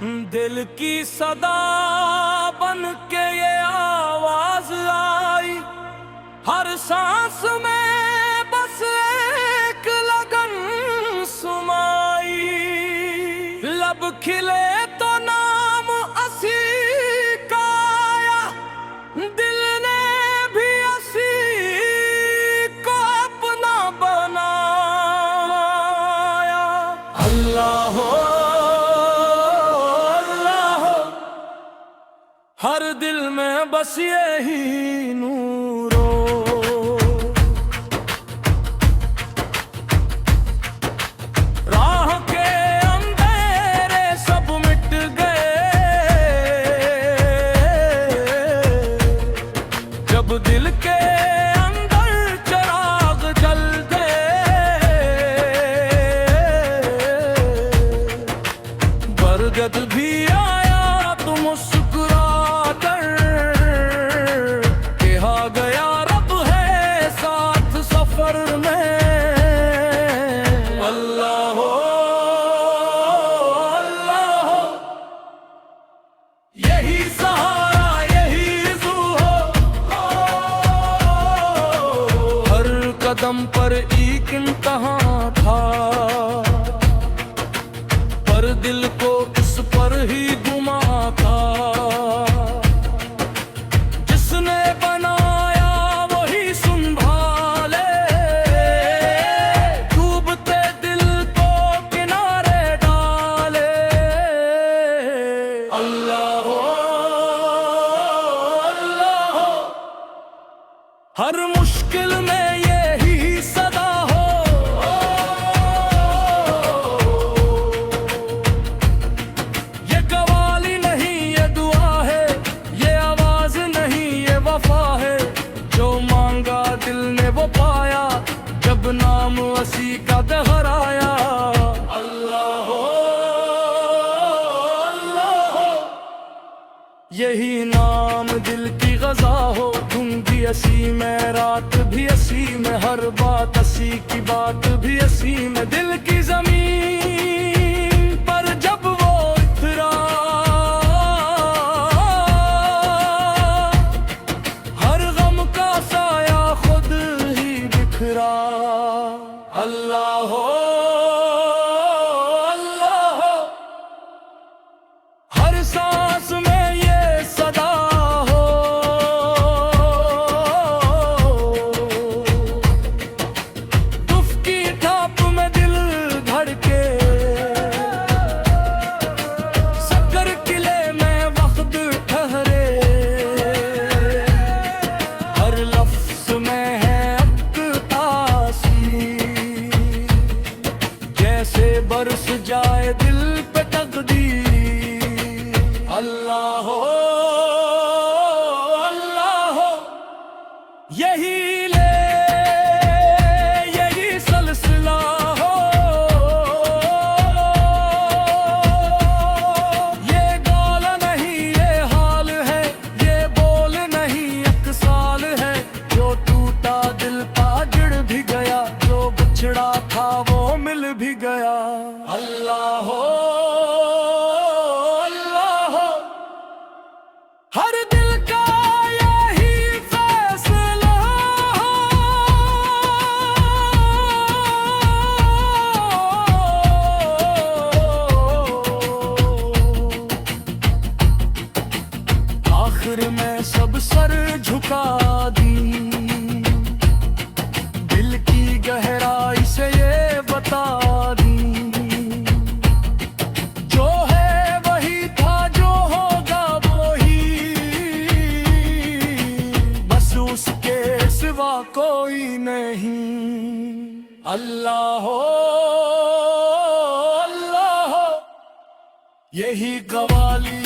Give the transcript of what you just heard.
दिल की सदा बन के ये आवाज आई, हर सांस में बस एक लगन सुमाई। लब खिले तो नाम असी का आया, दिल ने भी असी को अपना बनाया। अल्लाह हो हर दिल में बस यही नूरो, राह के अंधेरे सब मिट गए, जब दिल के अंदर चिराग जल गए। बरगद भी आया तो मुस्कुरा गया, रब है साथ सफर में। अल्लाह हो अल्लाह हो, यही सहारा यही ज़ू हो, हर कदम पर एक इम्तिहान था, पर दिल को इस पर ही गुमा था। हर मुश्किल में यही सदा हो, ये कवाली नहीं ये दुआ है, ये आवाज नहीं ये वफा है। जो मांगा दिल ने वो पाया, जब नाम असी का दोहराया। अल्लाह हो अल्लाह हो, यही नाम दिल की ग़ज़ा हो। तुम भी असी में, रात भी असी में, हर बात असी की बात भी असी में। दिल की ज़मीन पर जब वो उतरा, हर गम का साया खुद ही बिखरा। अल्लाह हो अल्लाह हो, हर सांस में ये सदा हो, दुफ की थाप में दिल धड़के, सकर किले में वक्त ठहरे, हर लफ्ज में है अब तासीर, जैसे बरस जाए दिल पे तकदीर। अल्लाह हो अल्लाह हो, यही ले यही सिलसिला हो, ये गाल नहीं ये हाल है, ये बोल नहीं एक साल है। जो टूटा दिल का जुड़ भी गया, जो बिछड़ा था वो मिल भी गया। अल्लाह हो हर दिल का यही फैसला हो, आखिर में सब सर झुका दी, दिल की गहराई से ये बता दी। जो है वही था, जो होगा बस उसके सिवा कोई नहीं। अल्लाह हो अल्लाह हो, यही कवाली